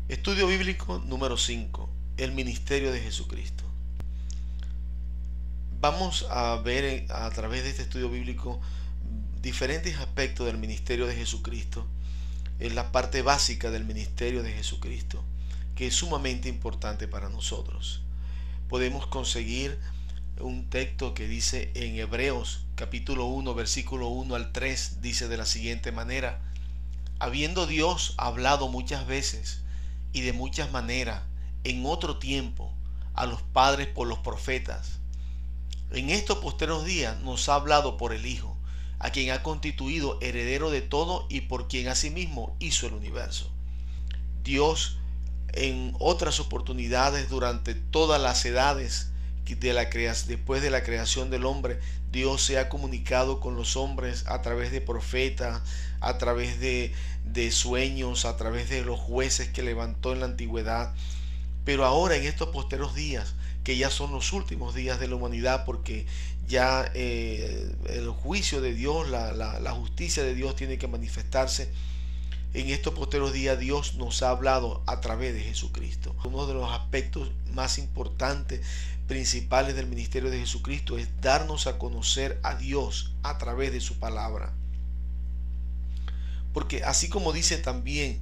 Estudio bíblico número 5. El ministerio de Jesucristo. Vamos a ver a través de este estudio bíblico diferentes aspectos del ministerio de Jesucristo. Es la parte básica del ministerio de Jesucristo, que es sumamente importante para nosotros. Podemos conseguir un texto que dice en Hebreos capítulo 1 versículo 1 al 3, dice de la siguiente manera: habiendo Dios hablado muchas veces y de muchas maneras en otro tiempo a los padres por los profetas, en estos posteros días nos ha hablado por el Hijo, a quien ha constituido heredero de todo y por quien asimismo hizo el universo. Dios, en otras oportunidades durante todas las edades después de la creación del hombre, Dios se ha comunicado con los hombres a través de profetas, a través de sueños, a través de los jueces que levantó en la antigüedad. Pero ahora, en estos posteros días, que ya son los últimos días de la humanidad, porque ya el juicio de Dios, la justicia de Dios tiene que manifestarse. En estos posteros días Dios nos ha hablado a través de Jesucristo. Uno de los aspectos más importantes, principales del ministerio de Jesucristo es darnos a conocer a Dios a través de su palabra. Porque así como dice también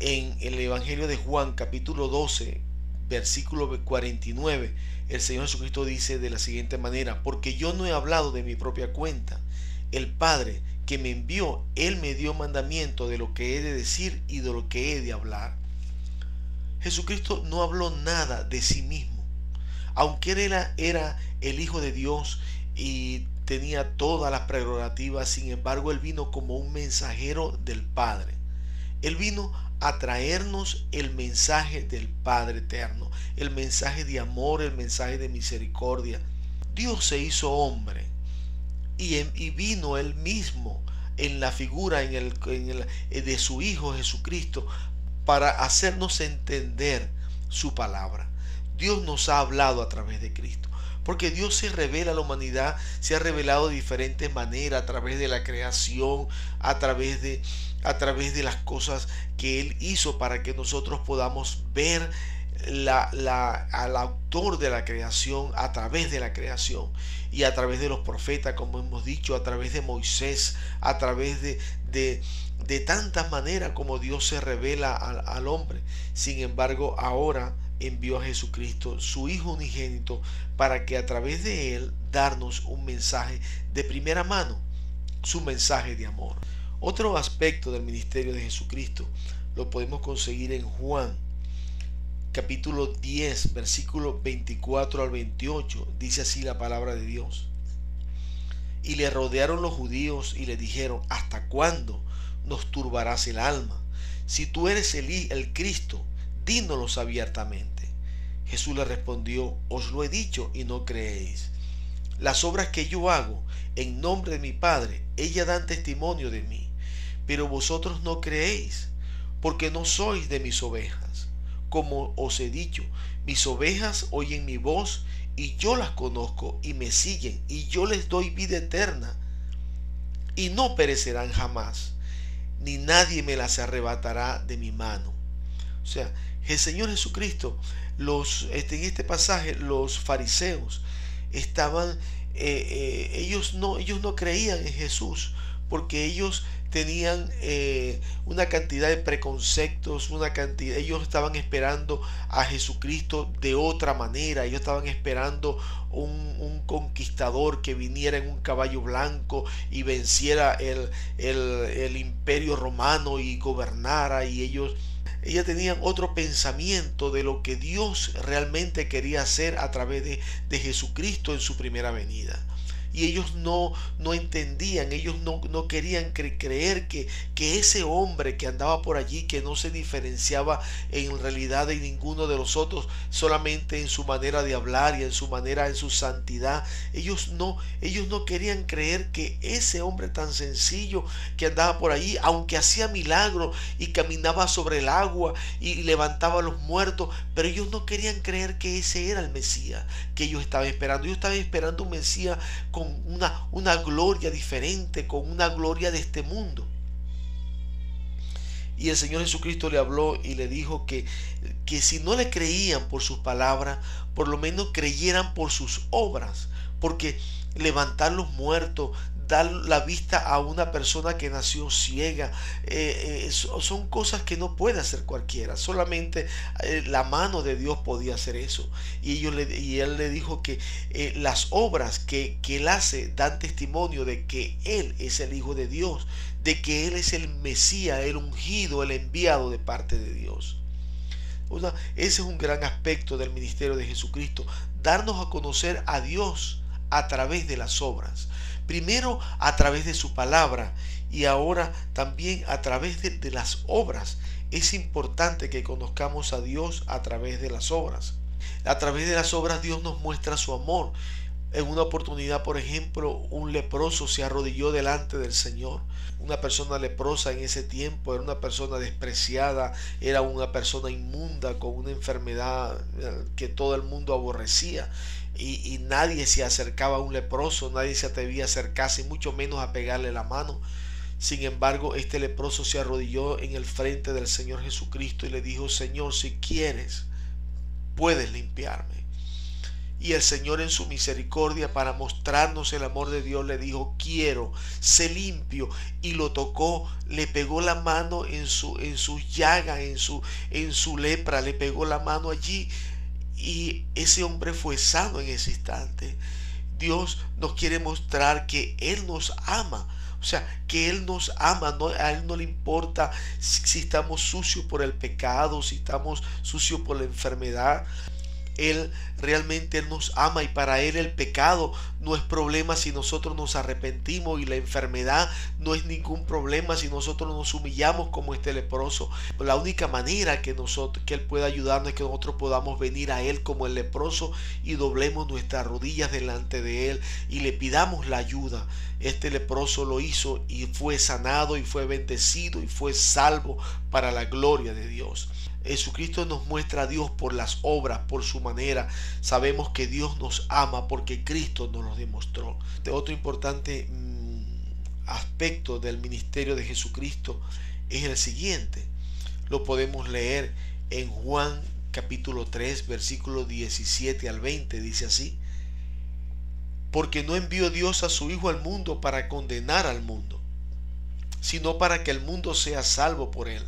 en el Evangelio de Juan capítulo 12 versículo 49, el Señor Jesucristo dice de la siguiente manera: porque yo no he hablado de mi propia cuenta, el Padre que me envió, Él me dio mandamiento de lo que he de decir y de lo que he de hablar. Jesucristo no habló nada de sí mismo. Aunque Él era el Hijo de Dios y tenía todas las prerrogativas, sin embargo Él vino como un mensajero del Padre. Él vino a traernos el mensaje del Padre eterno, el mensaje de amor, el mensaje de misericordia. Dios se hizo hombre y vino Él mismo en la figura de su Hijo Jesucristo para hacernos entender su palabra. Dios nos ha hablado a través de Cristo, porque Dios se revela a la humanidad, se ha revelado de diferentes maneras, a través de la creación, a través de las cosas que Él hizo para que nosotros podamos ver al autor de la creación a través de la creación, y a través de los profetas, como hemos dicho, a través de Moisés, a través de tantas maneras como Dios se revela al hombre. Sin embargo, ahora envió a Jesucristo, su Hijo unigénito, para que a través de Él darnos un mensaje de primera mano, su mensaje de amor. Otro aspecto del ministerio de Jesucristo lo podemos conseguir en Juan capítulo 10 versículos 24 al 28. Dice así la palabra de Dios: y le rodearon los judíos y le dijeron: ¿hasta cuándo nos turbarás el alma? Si tú eres el Cristo, dínoslo abiertamente. Jesús le respondió: os lo he dicho y no creéis. Las obras que yo hago en nombre de mi Padre, ellas dan testimonio de mí, pero vosotros no creéis, porque no sois de mis ovejas. Como os he dicho, mis ovejas oyen mi voz, y yo las conozco y me siguen, y yo les doy vida eterna, y no perecerán jamás, ni nadie me las arrebatará de mi mano. O sea, el Señor Jesucristo, en este pasaje, los fariseos estaban, ellos no creían en Jesús, porque ellos tenían una cantidad de preconceptos, ellos estaban esperando a Jesucristo de otra manera. Ellos estaban esperando un conquistador que viniera en un caballo blanco y venciera el imperio romano y gobernara, y ellos tenían otro pensamiento de lo que Dios realmente quería hacer a través de Jesucristo en su primera venida. Y ellos no entendían, ellos no querían creer que ese hombre que andaba por allí, que no se diferenciaba en realidad de ninguno de los otros, solamente en su manera de hablar y en su santidad, ellos no querían creer que ese hombre tan sencillo que andaba por allí, aunque hacía milagros y caminaba sobre el agua y levantaba a los muertos, pero ellos no querían creer que ese era el Mesías que ellos estaban esperando. Ellos estaban esperando un Mesías con una gloria diferente, con una gloria de este mundo. Y el Señor Jesucristo le habló y le dijo que si no le creían por sus palabras, por lo menos creyeran por sus obras. Porque levantar los muertos, dar la vista a una persona que nació ciega, son cosas que no puede hacer cualquiera. Solamente la mano de Dios podía hacer eso. Y él le dijo que las obras que él hace dan testimonio de que él es el Hijo de Dios, de que él es el Mesías, el ungido, el enviado de parte de Dios. Ese es un gran aspecto del ministerio de Jesucristo, darnos a conocer a Dios a través de las obras. Primero a través de su palabra y ahora también a través de las obras. Es importante que conozcamos a Dios a través de las obras. A través de las obras Dios nos muestra su amor. En una oportunidad, por ejemplo, un leproso se arrodilló delante del Señor. Una persona leprosa en ese tiempo era una persona despreciada, era una persona inmunda con una enfermedad que todo el mundo aborrecía. Y nadie se acercaba a un leproso, nadie se atrevía a acercarse, mucho menos a pegarle la mano. Sin embargo, este leproso se arrodilló en el frente del Señor Jesucristo y le dijo: Señor, si quieres, puedes limpiarme. Y el Señor, en su misericordia, para mostrarnos el amor de Dios, le dijo: quiero, sé limpio. Y lo tocó, le pegó la mano en su llaga, en su lepra, le pegó la mano allí. Y ese hombre fue sano en ese instante. Dios nos quiere mostrar que Él nos ama. O sea, que Él nos ama. A Él no le importa si estamos sucios por el pecado, si estamos sucios por la enfermedad. Él realmente nos ama, y para Él el pecado no es problema si nosotros nos arrepentimos, y la enfermedad no es ningún problema si nosotros nos humillamos como este leproso. La única manera que Él pueda ayudarnos es que nosotros podamos venir a Él como el leproso y doblemos nuestras rodillas delante de Él y le pidamos la ayuda. Este leproso lo hizo y fue sanado y fue bendecido y fue salvo para la gloria de Dios. Jesucristo nos muestra a Dios por las obras, por su manera. Sabemos que Dios nos ama porque Cristo nos lo demostró. Otro importante aspecto del ministerio de Jesucristo es el siguiente. Lo podemos leer en Juan capítulo 3, versículo 17 al 20. Dice así: porque no envió Dios a su Hijo al mundo para condenar al mundo, sino para que el mundo sea salvo por él.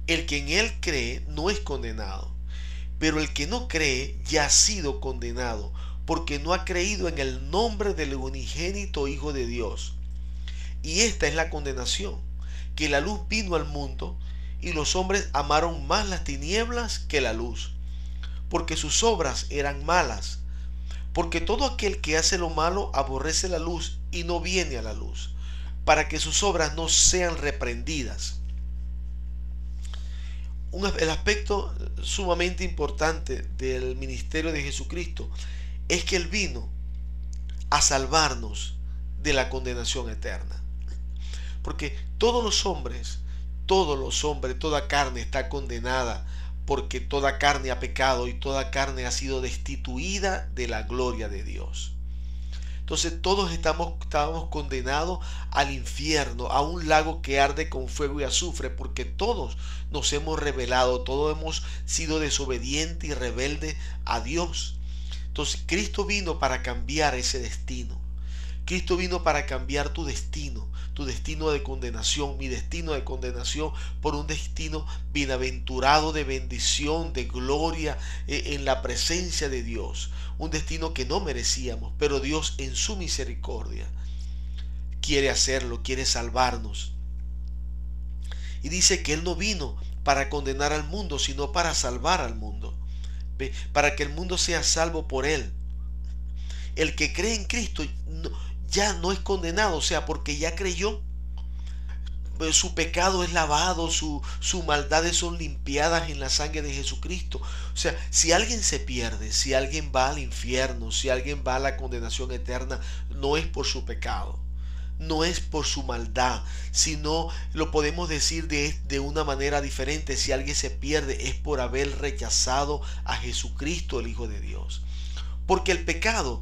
El que en Él cree no es condenado, pero el que no cree ya ha sido condenado, porque no ha creído en el nombre del unigénito Hijo de Dios. Y esta es la condenación, que la luz vino al mundo, y los hombres amaron más las tinieblas que la luz, porque sus obras eran malas. Porque todo aquel que hace lo malo aborrece la luz y no viene a la luz, para que sus obras no sean reprendidas. El aspecto sumamente importante del ministerio de Jesucristo es que Él vino a salvarnos de la condenación eterna. Porque toda carne está condenada, porque toda carne ha pecado y toda carne ha sido destituida de la gloria de Dios. Entonces todos estábamos condenados al infierno, a un lago que arde con fuego y azufre, porque todos nos hemos rebelado, todos hemos sido desobedientes y rebeldes a Dios. Entonces Cristo vino para cambiar ese destino. Cristo vino para cambiar tu destino de condenación, mi destino de condenación, por un destino bienaventurado de bendición, de gloria en la presencia de Dios. Un destino que no merecíamos, pero Dios en su misericordia quiere hacerlo, quiere salvarnos. Y dice que Él no vino para condenar al mundo, sino para salvar al mundo, para que el mundo sea salvo por Él. El que cree en Cristo ya no es condenado, o sea, porque ya creyó. Su pecado es lavado, sus maldades son limpiadas en la sangre de Jesucristo. O sea, si alguien se pierde, si alguien va al infierno, si alguien va a la condenación eterna, no es por su pecado, no es por su maldad, sino lo podemos decir de una manera diferente: si alguien se pierde es por haber rechazado a Jesucristo, el Hijo de Dios. Porque el pecado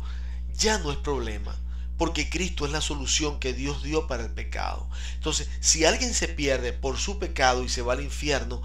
ya no es problema, porque Cristo es la solución que Dios dio para el pecado. Entonces, si alguien se pierde por su pecado y se va al infierno,